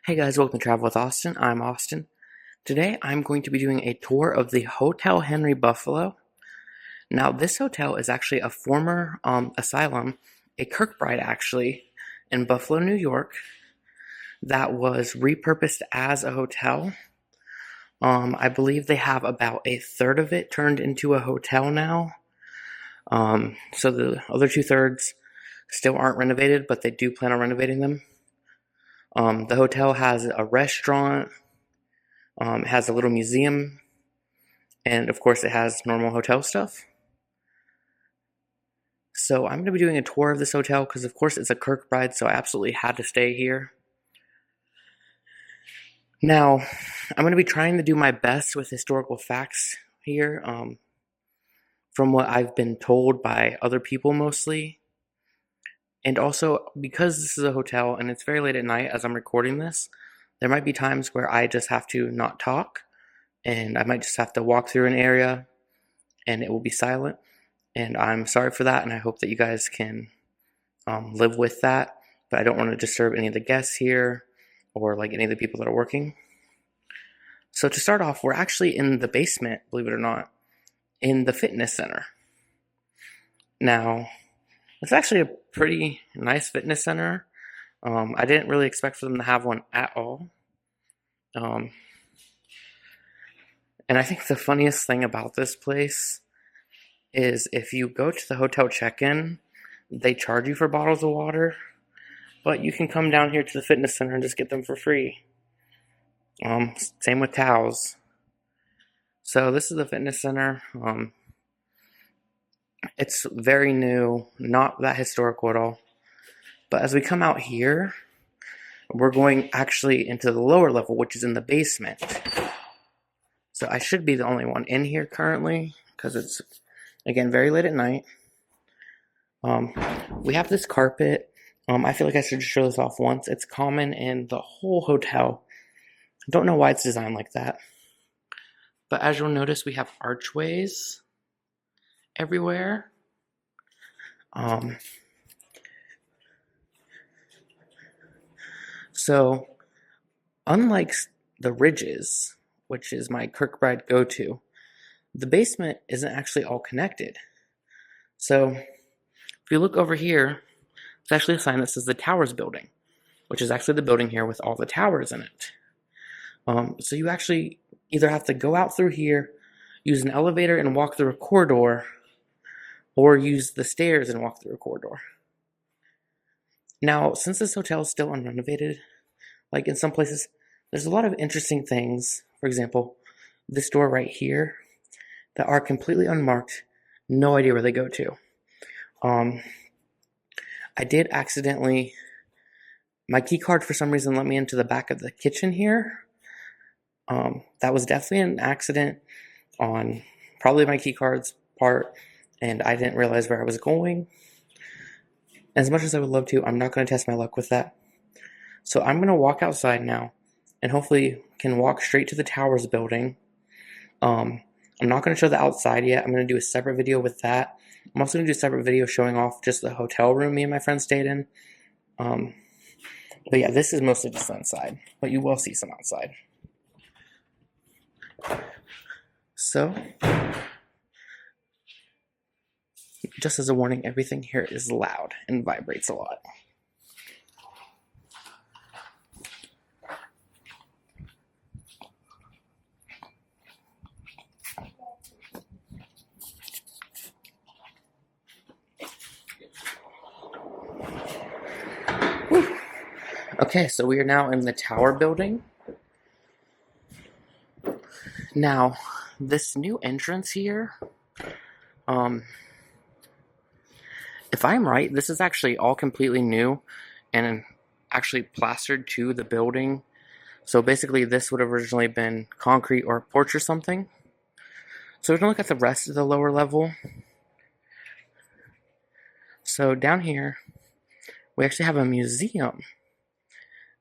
Hey guys, welcome to Travel with Austin. I'm Austin. Today I'm going to be doing a tour of the Hotel Henry Buffalo. Now, this hotel is actually a former asylum, a Kirkbride actually, in Buffalo, New York, that was repurposed as a hotel. I believe they have about a third of it turned into a hotel now. So the other two-thirds still aren't renovated, but they do plan on renovating them. The hotel has a restaurant, it has a little museum, and of course it has normal hotel stuff. So I'm going to be doing a tour of this hotel because of course it's a Kirkbride, so I absolutely had to stay here. Now, I'm going to be trying to do my best with historical facts here, from what I've been told by other people mostly. And also, because this is a hotel and it's very late at night as I'm recording this, there might be times where I just have to not talk, and I might just have to walk through an area and it will be silent. And I'm sorry for that, and I hope that you guys can live with that. But I don't want to disturb any of the guests here or like any of the people that are working. So to start off, we're actually in the basement, believe it or not, in the fitness center. Now, it's actually a pretty nice fitness center. I didn't really expect for them to have one at all. And I think the funniest thing about this place is if you go to the hotel check-in, they charge you for bottles of water, but you can come down here to the fitness center and just get them for free. Same with towels. So this is the fitness center. It's very new, not that historical at all. But as we come out here, we're going actually into the lower level, which is in the basement. So I should be the only one in here currently, because it's, again, very late at night. We have this carpet. I feel like I should just show this off once. It's common in the whole hotel. I don't know why it's designed like that. But as you'll notice, we have archways everywhere. So, unlike the Ridges, which is my Kirkbride go-to, the basement isn't actually all connected. So, if you look over here, there's actually a sign that says the Towers Building, which is actually the building here with all the towers in it. So you actually either have to go out through here, use an elevator and walk through a corridor, or use the stairs and walk through a corridor. Now, since this hotel is still unrenovated, like in some places, there's a lot of interesting things. For example, this door right here that are completely unmarked, no idea where they go to. I did accidentally, my key card for some reason let me into the back of the kitchen here. That was definitely an accident on probably my key card's part, and I didn't realize where I was going. As much as I would love to, I'm not going to test my luck with that. So I'm going to walk outside now, and hopefully can walk straight to the Towers building. I'm not going to show the outside yet. I'm going to do a separate video with that. I'm also going to do a separate video showing off just the hotel room me and my friend stayed in. But yeah, this is mostly just the inside, but you will see some outside. So, just as a warning, everything here is loud and vibrates a lot. Whew. Okay, so we are now in the Tower building. Now, this new entrance here, if I'm right, this is actually all completely new and actually plastered to the building. So basically this would have originally been concrete or porch or something. So we're going to look at the rest of the lower level. So down here, we actually have a museum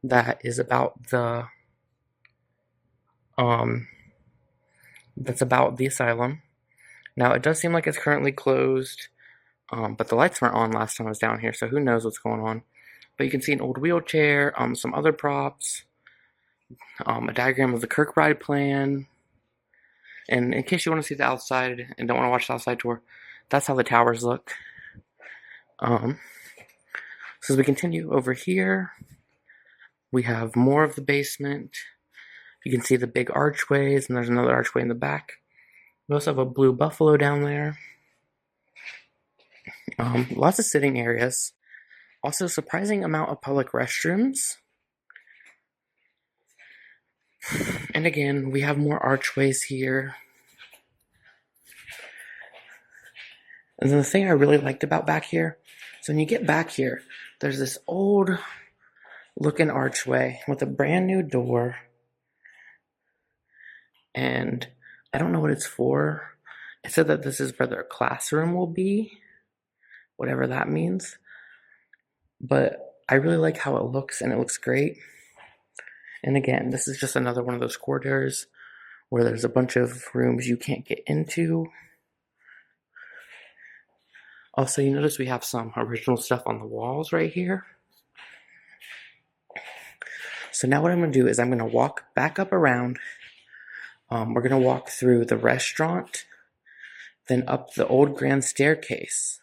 that is about the, that's about the asylum. Now, it does seem like it's currently closed, but the lights weren't on last time I was down here, so who knows what's going on. But you can see an old wheelchair, some other props. a diagram of the Kirkbride plan. And in case you want to see the outside and don't want to watch the outside tour, that's how the towers look. So as we continue over here, we have more of the basement. You can see the big archways, and there's another archway in the back. We also have a blue buffalo down there. Lots of sitting areas. Also, surprising amount of public restrooms. And again, we have more archways here. And then the thing I really liked about back here, so when you get back here, there's this old looking archway with a brand new door. And I don't know what it's for. It said that this is where their classroom will be, whatever that means. But I really like how it looks, and it looks great. And again, this is just another one of those corridors where there's a bunch of rooms you can't get into. Also, you notice we have some original stuff on the walls right here. So now what I'm going to do is I'm going to walk back up around. We're going to walk through the restaurant, then up the old grand staircase.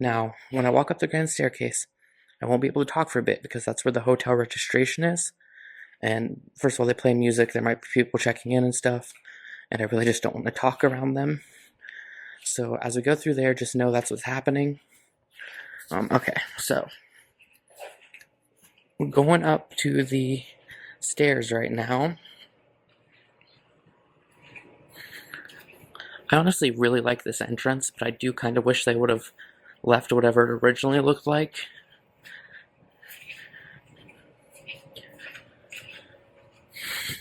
Now, when I walk up the grand staircase, I won't be able to talk for a bit because that's where the hotel registration is. And first of all, they play music. There might be people checking in and stuff. And I really just don't want to talk around them. So as we go through there, just know that's what's happening. Okay, so we're going up to the stairs right now. I honestly really like this entrance, but I do kind of wish they would have left whatever it originally looked like.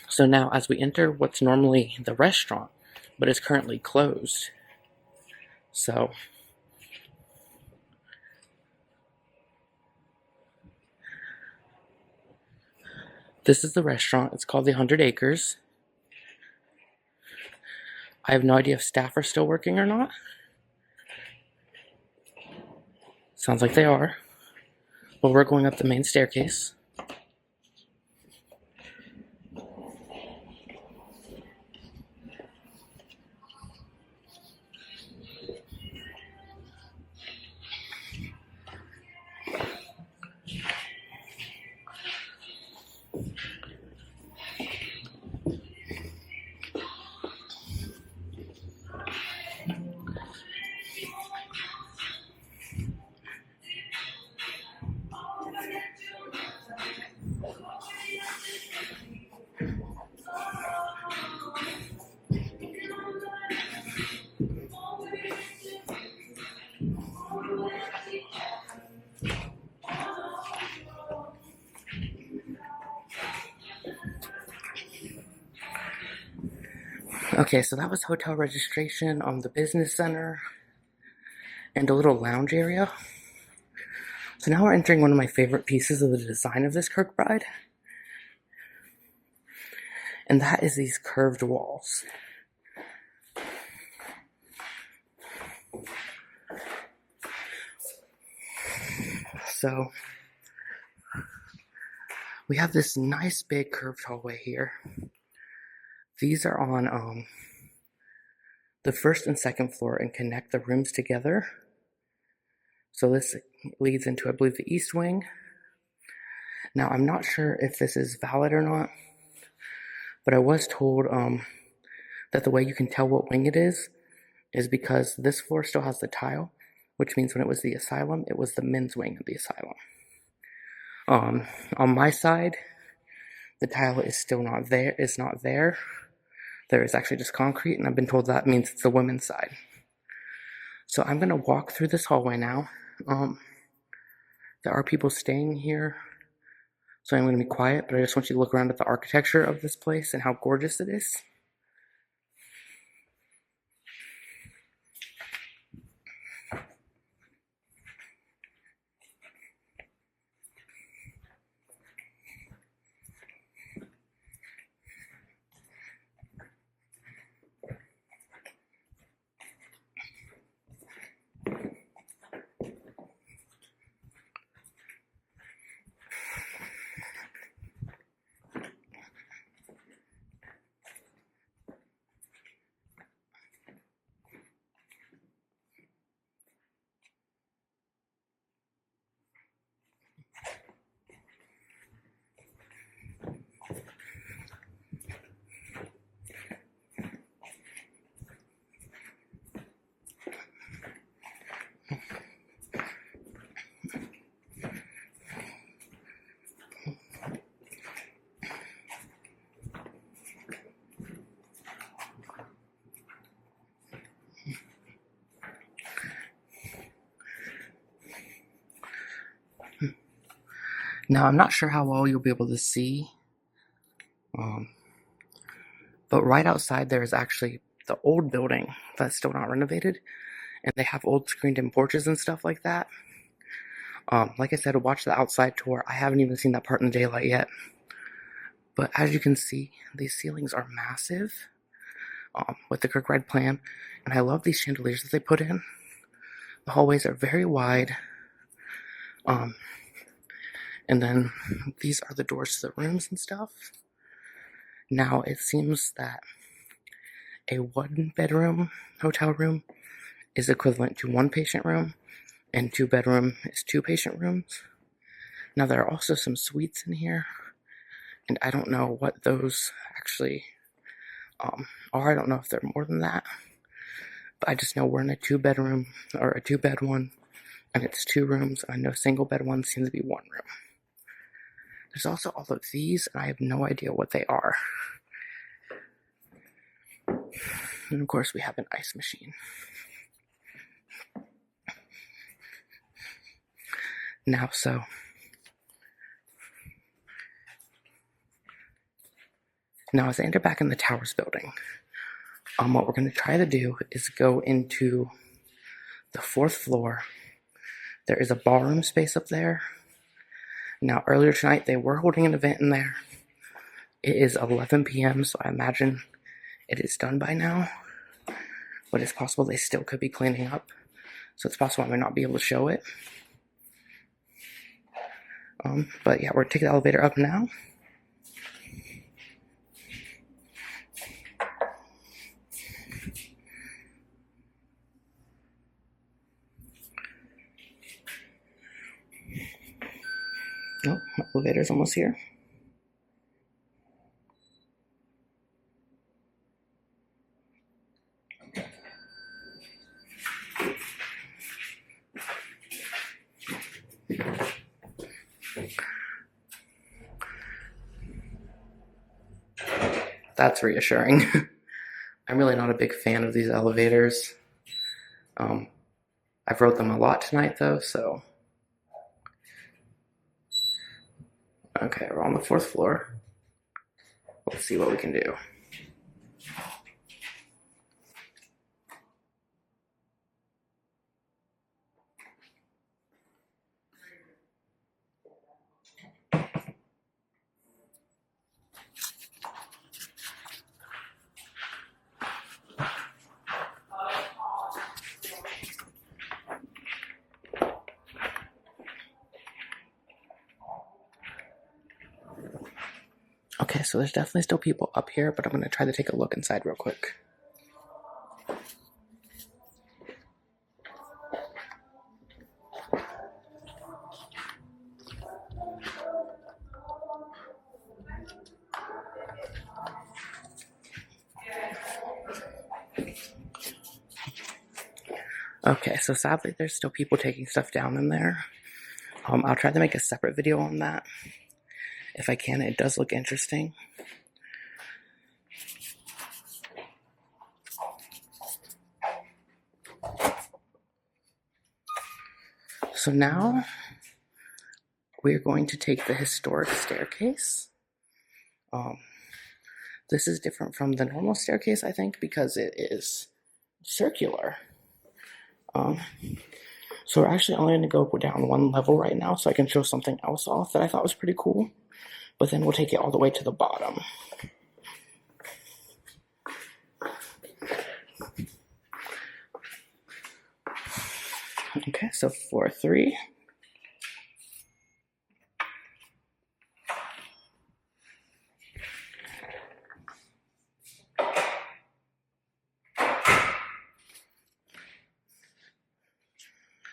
So now, as we enter what's normally the restaurant, but is currently closed. So, this is the restaurant. It's called the 100 Acres. I have no idea if staff are still working or not. Sounds like they are. But we're going up the main staircase. Okay, so that was hotel registration on the business center and a little lounge area. So now we're entering one of my favorite pieces of the design of this Kirkbride. And that is these curved walls. So we have this nice big curved hallway here. These are on the first and second floor and connect the rooms together. So this leads into, I believe, the east wing. Now, I'm not sure if this is valid or not, but I was told that the way you can tell what wing it is because this floor still has the tile, which means when it was the asylum, it was the men's wing of the asylum. On my side, the tile is still not there. It's not there. There is actually just concrete, and I've been told that means it's the women's side. So I'm going to walk through this hallway now. There are people staying here, so I'm going to be quiet, but I just want you to look around at the architecture of this place and how gorgeous it is. Now, I'm not sure how well you'll be able to see, but right outside there is actually the old building that's still not renovated, and they have old screened-in porches and stuff like that. Like I said, watch the outside tour. I haven't even seen that part in the daylight yet. But as you can see, these ceilings are massive with the Kirkbride plan, and I love these chandeliers that they put in. The hallways are very wide. And then these are the doors to the rooms and stuff. Now, it seems that a one-bedroom hotel room is equivalent to one patient room, and two-bedroom is two patient rooms. Now, there are also some suites in here, and I don't know what those actually are. I don't know if they're more than that, but I just know we're in a two-bedroom, or a two-bed one, and it's two rooms. I know single-bed ones seem to be one room. There's also all of these, and I have no idea what they are. And of course, we have an ice machine. Now, as I enter back in the Towers building, what we're going to try to do is go into the 4th floor. There is a ballroom space up there. Now, earlier tonight, they were holding an event in there. It is 11 p.m., so I imagine it is done by now. But it's possible they still could be cleaning up. So it's possible I might not be able to show it. But yeah, we're taking the elevator up now. Oh, my elevator's almost here. That's reassuring. I'm really not a big fan of these elevators. I've rode them a lot tonight though, so. Okay, we're on the 4th floor. Let's see what we can do. Okay, so there's definitely still people up here, but I'm going to try to take a look inside real quick. Okay, so sadly there's still people taking stuff down in there. I'll try to make a separate video on that. If I can, it does look interesting. So now, we're going to take the historic staircase. This is different from the normal staircase, I think, because it is circular. So we're actually only going to go down one level right now, so I can show something else off that I thought was pretty cool. But then we'll take it all the way to the bottom. Okay, so floor 3.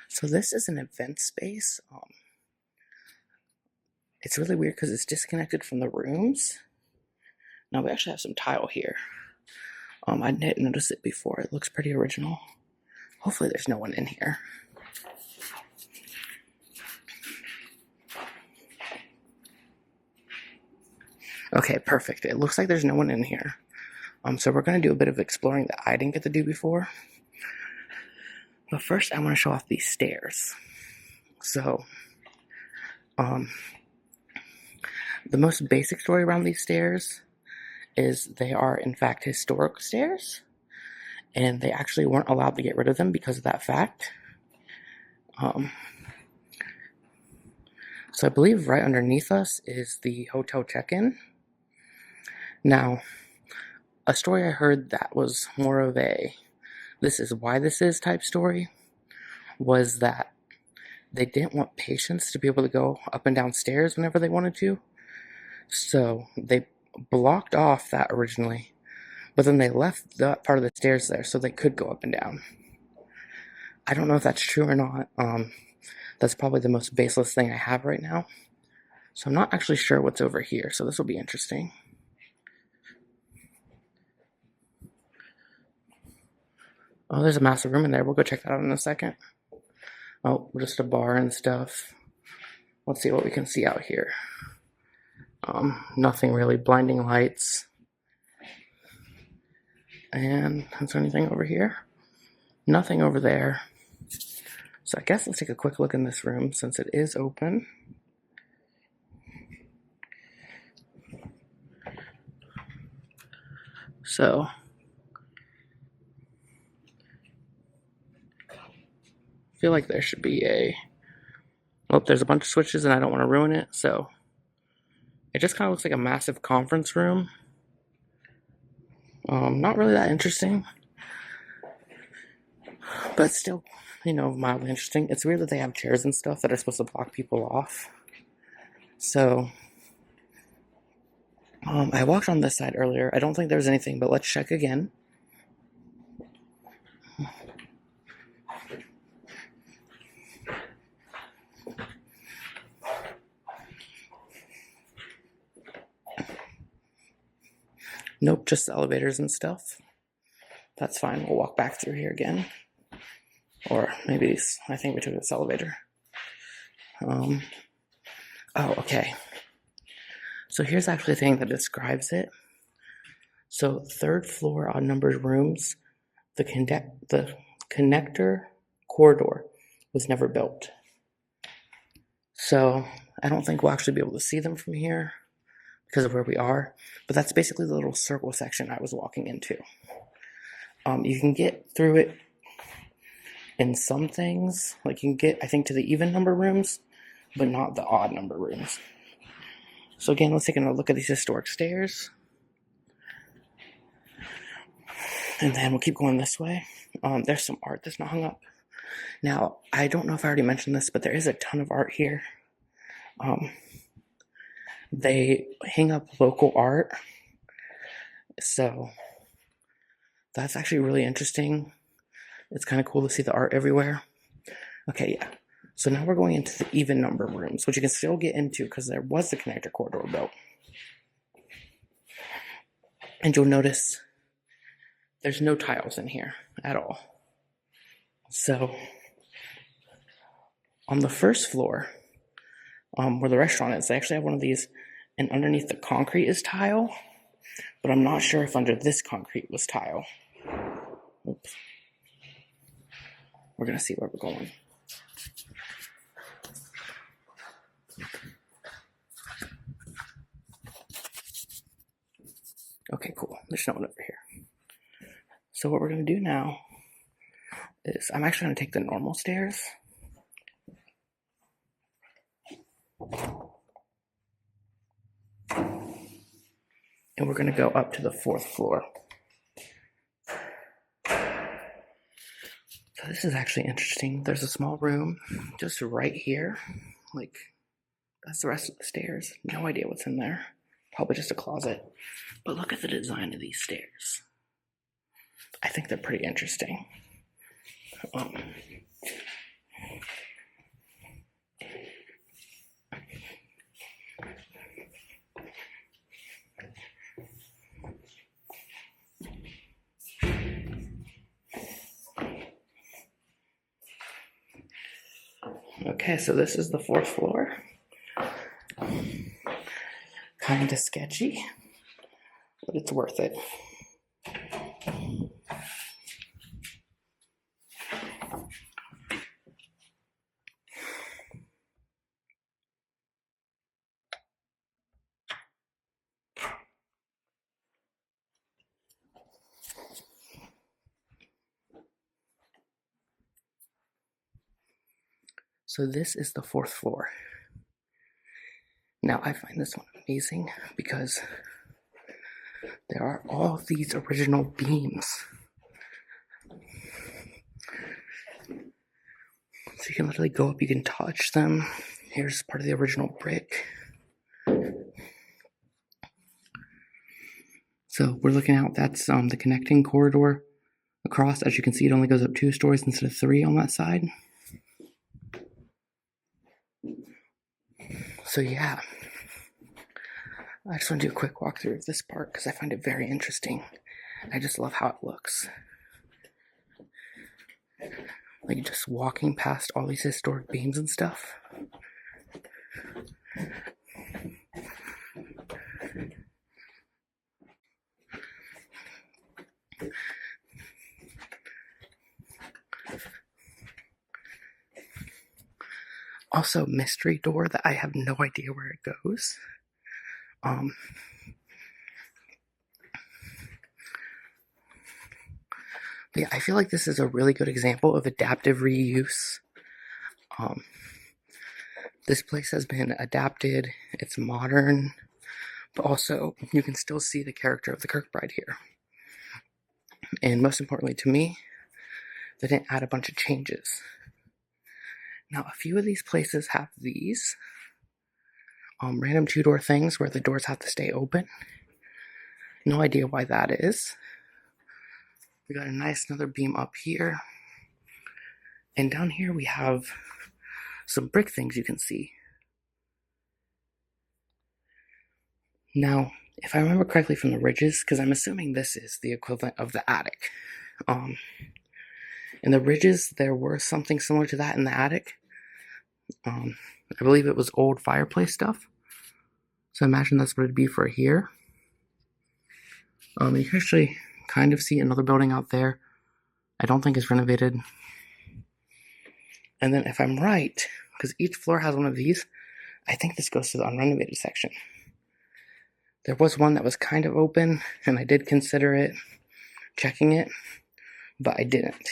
So this is an event space. It's really weird because it's disconnected from the rooms. Now we actually have some tile here. I didn't notice it before. It looks pretty original. Hopefully there's no one in here. Okay, perfect. It looks like there's no one in here. So we're going to do a bit of exploring that I didn't get to do before. But first I want to show off these stairs. So, The most basic story around these stairs is they are, in fact, historic stairs, and they actually weren't allowed to get rid of them because of that fact. So I believe right underneath us is the hotel check-in. Now, a story I heard that was more of a this is why this is type story was that they didn't want patients to be able to go up and down stairs whenever they wanted to. So they blocked off that originally, but then they left that part of the stairs there so they could go up and down. I don't know if that's true or not. That's probably the most baseless thing I have right now. So I'm not actually sure what's over here, so this will be interesting. Oh, there's a massive room in there. We'll go check that out in a second. Oh, just a bar and stuff. Let's see what we can see out here. Nothing really. Blinding lights. And is there anything over here? Nothing over there. So I guess let's take a quick look in this room since it is open. So I feel like there should be there's a bunch of switches and I don't want to ruin it, so it just kind of looks like a massive conference room. Not really that interesting, but still, mildly interesting. It's weird that they have chairs and stuff that are supposed to block people off. So, I walked on this side earlier. I don't think there was anything, but let's check again. Nope, just elevators and stuff. That's fine. We'll walk back through here again. Or maybe I think we took this elevator. Oh, okay. So here's actually a thing that describes it. So 3rd floor odd numbered rooms, the connector corridor was never built. So I don't think we'll actually be able to see them from here because of where we are. But that's basically the little circle section I was walking into. You can get through it in some things. Like you can get, I think, to the even number rooms, but not the odd number rooms. So again, let's take a look at these historic stairs. And then we'll keep going this way. There's some art that's not hung up. Now, I don't know if I already mentioned this, but there is a ton of art here. They hang up local art. So that's actually really interesting. It's kind of cool to see the art everywhere. Okay, yeah. So now we're going into the even number rooms, which you can still get into because there was the connector corridor built. And you'll notice there's no tiles in here at all. So on the 1st floor, where the restaurant is, they actually have one of these, and underneath the concrete is tile, but I'm not sure if under this concrete was tile. Oops. We're gonna see where we're going. Okay, cool. There's no one over here. So what we're gonna do now is I'm actually gonna take the normal stairs. And we're gonna go up to the 4th floor. So this is actually interesting. There's a small room just right here. Like, that's the rest of the stairs. No idea what's in there. Probably just a closet. But look at the design of these stairs. I think they're pretty interesting. Okay, so this is the 4th floor. Kind of sketchy, but it's worth it. So this is the 4th floor. Now I find this one amazing because there are all these original beams. So you can literally go up, you can touch them. Here's part of the original brick. So we're looking out, that's the connecting corridor across. As you can see, it only goes up 2 stories instead of 3 on that side. So yeah, I just want to do a quick walkthrough of this part because I find it very interesting. I just love how it looks. Like just walking past all these historic beams and stuff. Also, mystery door that I have no idea where it goes. But yeah, I feel like this is a really good example of adaptive reuse. This place has been adapted, it's modern, but also you can still see the character of the Kirkbride here. And most importantly to me, they didn't add a bunch of changes. Now, a few of these places have these random 2-door things where the doors have to stay open. No idea why that is. We got a nice another beam up here. And down here we have some brick things you can see. Now, if I remember correctly from the ridges, because I'm assuming this is the equivalent of the attic. In the ridges, there was something similar to that in the attic. I believe it was old fireplace stuff. So I imagine that's what it'd be for here. You can actually kind of see another building out there. I don't think it's renovated. And then if I'm right, because each floor has one of these, I think this goes to the unrenovated section. There was one that was kind of open, and I did consider it, checking it, but I didn't.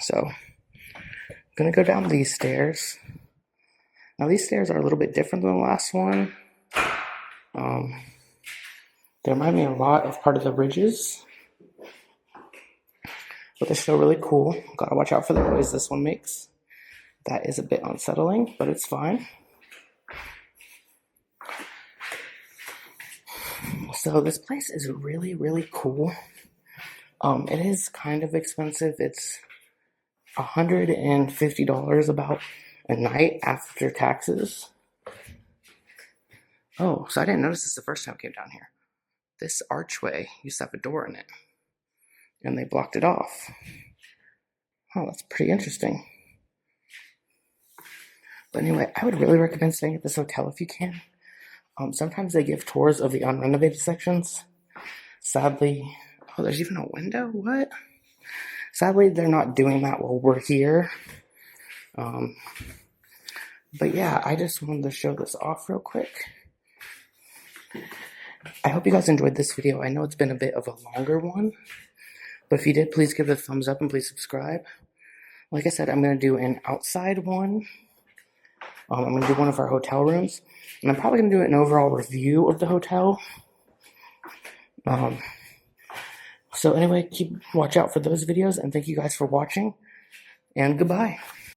So, I'm gonna go down these stairs. Now these stairs are a little bit different than the last one. They remind me a lot of part of the ridges, but they're still really cool. Gotta watch out for the noise this one makes. That is a bit unsettling, but it's fine. So this place is really, really cool. It is kind of expensive. It's $150 about a night after taxes. Oh, so I didn't notice this the first time I came down here. This archway used to have a door in it, and they blocked it off. Oh, that's pretty interesting. But anyway, I would really recommend staying at this hotel if you can. Sometimes they give tours of the unrenovated sections. Sadly, oh, there's even a window? What? Sadly, they're not doing that while we're here. But yeah, I just wanted to show this off real quick. I hope you guys enjoyed this video. I know it's been a bit of a longer one, but if you did, please give it a thumbs up and please subscribe. Like I said, I'm going to do an outside one. I'm going to do one of our hotel rooms, and I'm probably going to do an overall review of the hotel. So anyway, watch out for those videos, and thank you guys for watching, and goodbye.